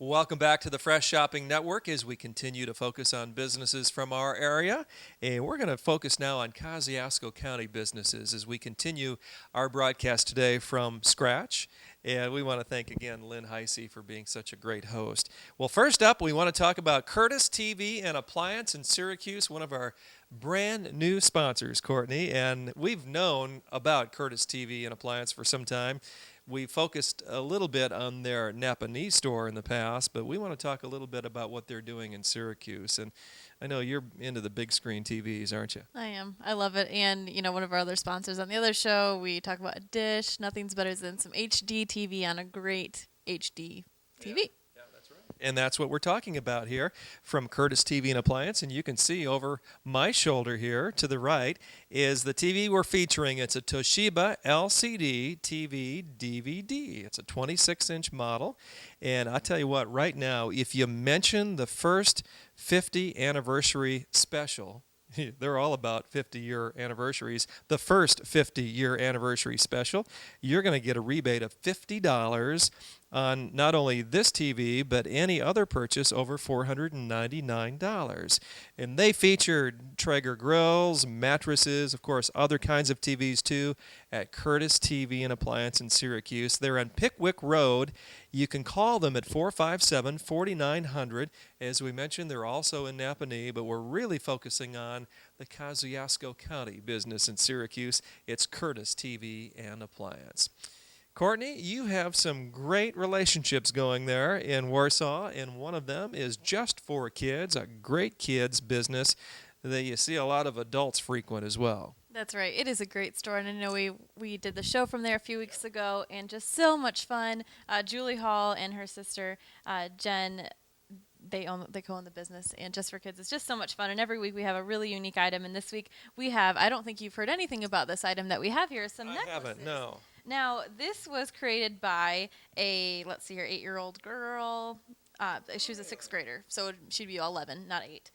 Welcome back to the Fresh Shopping Network as we continue to focus on businesses from our area. And we're going to focus now on Kosciuszko County businesses as we continue our broadcast today from scratch. And we want to thank again Lynn Heisey for being such a great host. Well, first up, we want to talk about Curtis TV and Appliance in Syracuse, one of our brand new sponsors, Courtney. And we've known about Curtis TV and Appliance for some time. We focused a little bit on their Napanee store in the past, but we want to talk a little bit about what they're doing in Syracuse. And I know you're into the big screen TVs, aren't you? I am. I love it. And, one of our other sponsors on the other show, we talk about a dish. Nothing's better than some HD TV on a great HD TV. And that's what we're talking about here from Curtis TV and Appliance. And you can see over my shoulder here to the right is the TV we're featuring. It's a Toshiba LCD TV DVD. It's a 26-inch model. And I tell you what, right now, if you mention the first 50 anniversary special, they're all about 50-year anniversaries. The first 50-year anniversary special, you're going to get a rebate of $50 on not only this TV, but any other purchase over $499. And they featured Traeger grills, mattresses, of course, other kinds of TVs too, at Curtis TV and Appliance in Syracuse. They're on Pickwick Road. You can call them at 457-4900. As we mentioned, they're also in Napanee, but we're really focusing on the Kosciuszko County business in Syracuse. It's Curtis TV and Appliance. Courtney, you have some great relationships going there in Warsaw, and one of them is Just for Kids, a great kids business that you see a lot of adults frequent as well. That's right. It is a great store, and I know we did the show from there a few weeks ago, and just so much fun. Julie Hall and her sister Jen, they co-own the business, and Just for Kids is just so much fun. And every week we have a really unique item, and this week we have, I don't think you've heard anything about this item that we have here, some necklaces. I haven't, no. Now, this was created by a, let's see here, 8-year-old girl. She was a 6th grader, so she'd be 11, not 8.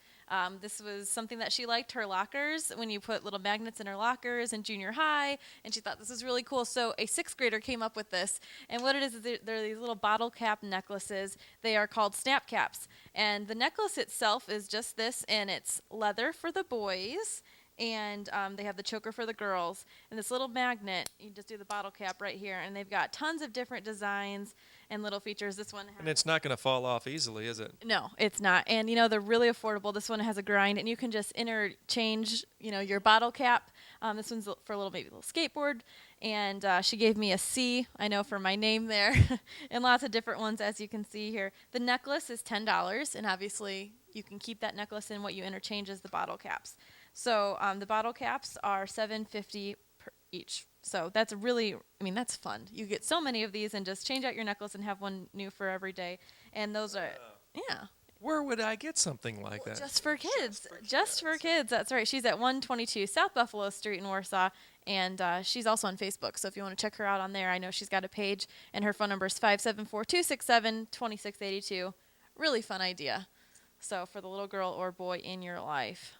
This was something that she liked, her lockers, when you put little magnets in her lockers in junior high, and she thought this was really cool. So a 6th grader came up with this, and what it is they're these little bottle cap necklaces. They are called snap caps, and the necklace itself is just this, and it's leather for the boys, and they have the choker for the girls. And this little magnet, you just do the bottle cap right here, and they've got tons of different designs and little features. This one has, And it's not going to fall off easily, is it? no, it's not. And, they're really affordable. This one has a grind, and you can just interchange, your bottle cap. This one's for a little skateboard. And she gave me a C, I know, for my name there, and lots of different ones, as you can see here. The necklace is $10, and obviously you can keep that necklace, and what you interchange is the bottle caps. So the bottle caps are $7.50 per each. So that's that's fun. You get so many of these and just change out your necklace and have one new for every day. And those are, yeah. Where would I get something like that? Just for kids. Just for kids. That's right. She's at 122 South Buffalo Street in Warsaw. And she's also on Facebook. So if you want to check her out on there, I know she's got a page. And her phone number is 574-267-2682. Really fun idea. So for the little girl or boy in your life.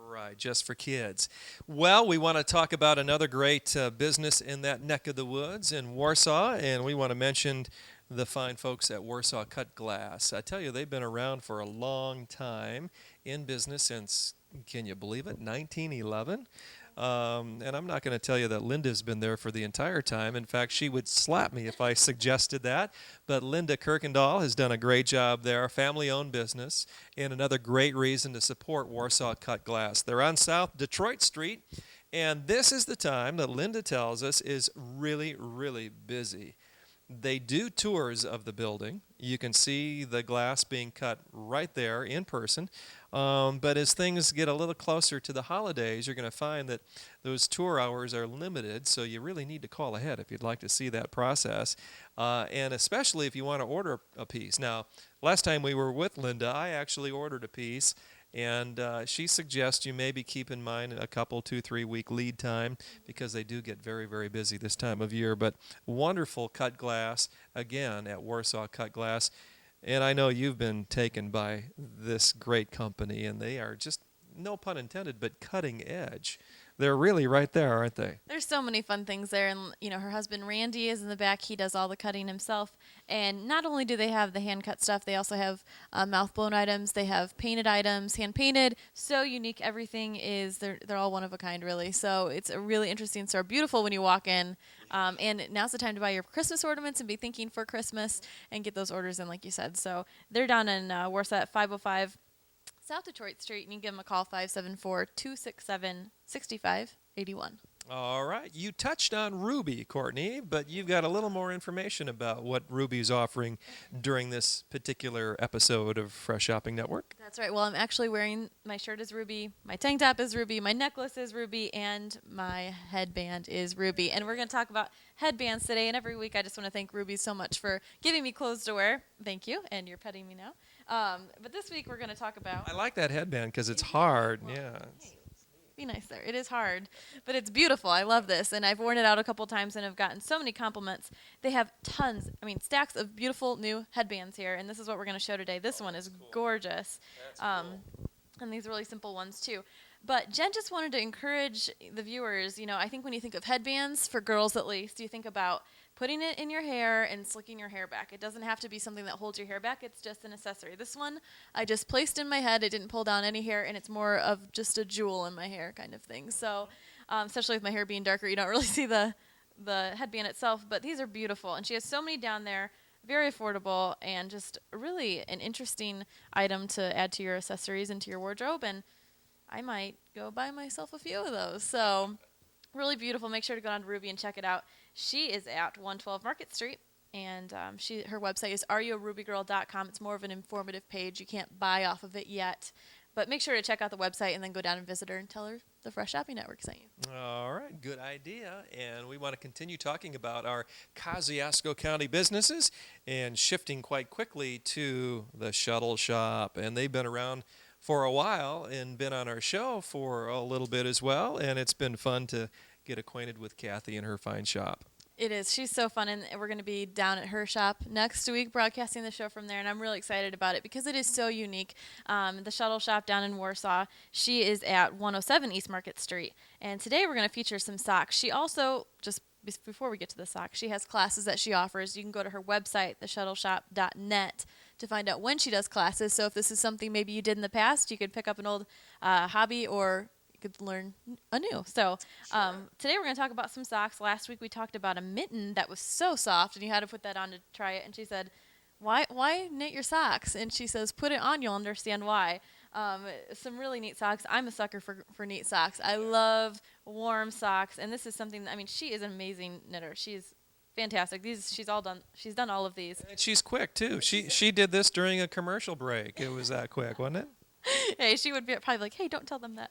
Right, Just for Kids. Well, we want to talk about another great business in that neck of the woods in Warsaw, and we want to mention the fine folks at Warsaw Cut Glass. I tell you, they've been around for a long time, in business since, can you believe it, 1911? And I'm not going to tell you that Linda's been there for the entire time. In fact, she would slap me if I suggested that. But Linda Kirkendall has done a great job there, family-owned business, and another great reason to support Warsaw Cut Glass. They're on South Detroit Street, and this is the time that Linda tells us is really, really busy. They do tours of the building. You can see the glass being cut right there in person. But as things get a little closer to the holidays, you're going to find that those tour hours are limited, so you really need to call ahead if you'd like to see that process, and especially if you want to order a piece. Now, last time we were with Linda, I actually ordered a piece, and she suggests you maybe keep in mind a couple, 2-3 week lead time because they do get very, very busy this time of year. But wonderful cut glass, again, at Warsaw Cut Glass. And I know you've been taken by this great company, and they are just, no pun intended, but cutting edge. They're really right there, aren't they? There's so many fun things there, and her husband Randy is in the back. He does all the cutting himself. And not only do they have the hand cut stuff, they also have mouth blown items. They have painted items, hand painted. So unique. Everything is they're all one of a kind, really. So it's a really interesting store. Beautiful when you walk in. And now's the time to buy your Christmas ornaments and be thinking for Christmas and get those orders in, like you said. So they're down in Warsaw at 505 South Detroit Street, and you can give them a call, 574-267-6581. All right. You touched on Ruby, Courtney, but you've got a little more information about what Ruby's offering during this particular episode of Fresh Shopping Network. That's right. Well, I'm actually wearing, my shirt is Ruby, my tank top is Ruby, my necklace is Ruby, and my headband is Ruby. And we're going to talk about headbands today. And every week I just want to thank Ruby so much for giving me clothes to wear. Thank you. And you're petting me now. But this week we're going to talk about... I like that headband because it's hard. Yeah. Be nice there. It is hard, but it's beautiful. I love this, and I've worn it out a couple times and have gotten so many compliments. They have stacks of beautiful new headbands here, and this is what we're going to show today. This one is gorgeous, and these really simple ones too. But Jen just wanted to encourage the viewers. I think when you think of headbands, for girls at least, you think about putting it in your hair and slicking your hair back. It doesn't have to be something that holds your hair back. It's just an accessory. This one I just placed in my head. It didn't pull down any hair, and it's more of just a jewel in my hair kind of thing. So especially with my hair being darker, you don't really see the headband itself. But these are beautiful, and she has so many down there, very affordable, and just really an interesting item to add to your accessories and to your wardrobe. And I might go buy myself a few of those. So really beautiful. Make sure to go down to Ruby and check it out. She is at 112 Market Street, and her website is areyourubygirl.com. It's more of an informative page. You can't buy off of it yet, but make sure to check out the website and then go down and visit her and tell her the Fresh Shopping Network sent you. All right, good idea. And we want to continue talking about our Kosciuszko County businesses and shifting quite quickly to the shuttle shop. And they've been around for a while and been on our show for a little bit as well, and it's been fun to get acquainted with Kathy and her fine shop. It is. She's so fun, and we're going to be down at her shop next week broadcasting the show from there, and I'm really excited about it because it is so unique. The shuttle shop down in Warsaw, she is at 107 East Market Street, and today we're going to feature some socks. She also, just before we get to the socks, she has classes that she offers. You can go to her website, theshuttleshop.net, to find out when she does classes. So if this is something maybe you did in the past, you could pick up an old hobby, or you could learn anew. So today we're going to talk about some socks. Last week we talked about a mitten that was so soft, and you had to put that on to try it. And she said, why knit your socks? And she says, put it on, you'll understand why. Some really neat socks. I'm a sucker for neat socks. I love warm socks, and this is something, she is an amazing knitter. She's fantastic. She's done all of these. And she's quick, too. She did this during a commercial break. It was that quick, wasn't it? Hey, she would be probably like, hey, don't tell them that.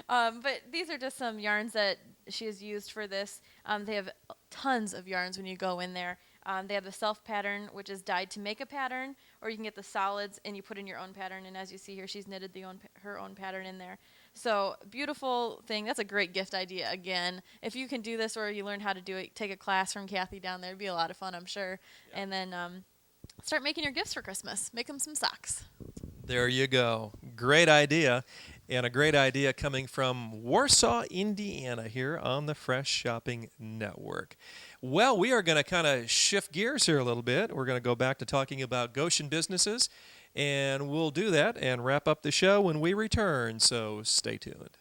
But these are just some yarns that she has used for this. They have tons of yarns when you go in there. They have the self pattern, which is dyed to make a pattern, or you can get the solids and you put in your own pattern. And as you see here, she's knitted her own pattern in there. So beautiful thing. That's a great gift idea. Again, if you can do this, or you learn how to do it, take a class from Kathy down there. It'd be a lot of fun, I'm sure. Yeah. And then start making your gifts for Christmas. Make them some socks. There you go. Great idea. And a great idea coming from Warsaw, Indiana, here on the Fresh Shopping Network. Well, we are going to kind of shift gears here a little bit. We're going to go back to talking about Goshen businesses, and we'll do that and wrap up the show when we return, so stay tuned.